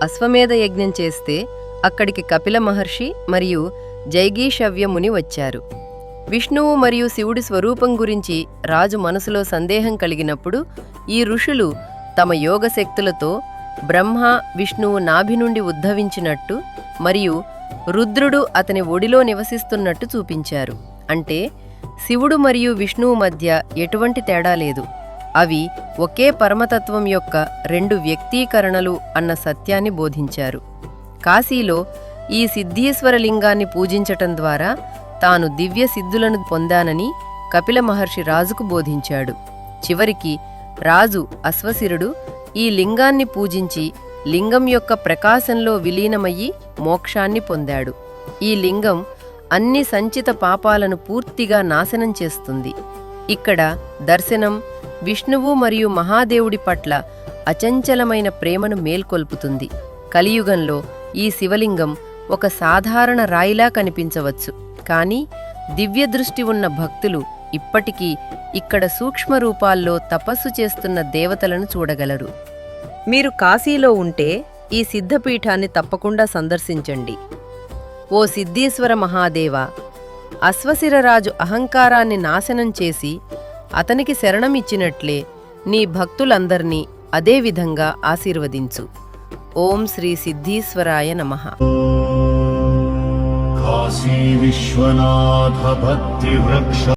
అశ్వమేధ యజ్ఞం చేస్తే అక్కడికి కపిల మహర్షి మరియు జైగీషవ్య ముని వచ్చారు. విష్ణువు మరియు శివుడి స్వరూపం గురించి రాజు మనసులో సందేహం కలిగినప్పుడు ఈ ఋషులు తమ యోగశక్తులతో బ్రహ్మ విష్ణువు నాభి నుండి ఉద్భవించినట్టు మరియు రుద్రుడు అతని ఒడిలో నివసిస్తున్నట్టు చూపించారు. అంటే శివుడు మరియు విష్ణువు మధ్య ఎటువంటి తేడా లేదు, అవి ఒకే పరమతత్వం యొక్క రెండు వ్యక్తీకరణలు అన్న సత్యాన్ని బోధించారు. కాశీలో ఈ సిద్ధీశ్వర లింగాన్ని పూజించటం ద్వారా తాను దివ్య సిద్ధులను పొందానని కపిల మహర్షి రాజుకు బోధించాడు. చివరికి రాజు అశ్వశిరుడు ఈ లింగాన్ని పూజించి లింగం యొక్క ప్రకాశంలో విలీనమయ్యి మోక్షాన్ని పొందాడు. ఈ లింగం అన్ని సంచిత పాపాలను పూర్తిగా నాశనం చేస్తుంది. ఇక్కడ దర్శనం విష్ణువు మరియు మహాదేవుడి పట్ల అచంచలమైన ప్రేమను మేల్కొల్పుతుంది. కలియుగంలో ఈ శివలింగం ఒక సాధారణ రాయిలా కనిపించవచ్చు, కానీ దివ్య దృష్టి ఉన్న భక్తులు ఇప్పటికీ ఇక్కడ సూక్ష్మ రూపాల్లో తపస్సు చేస్తున్న దేవతలను చూడగలరు. మీరు కాశీలో ఉంటే ఈ సిద్ధపీఠాన్ని తప్పకుండా సందర్శించండి. ఓ సిద్ధీశ్వర మహాదేవా, అశ్వశిరరాజు అహంకారాన్ని నాశనం చేసి అతనికి శరణమిచ్చినట్లే నీ భక్తులందర్నీ అదేవిధంగా ఆశీర్వదించు. ఓం శ్రీ సిద్ధీశ్వరాయ నమః. కాశీ విశ్వనాథ భక్తి వృక్ష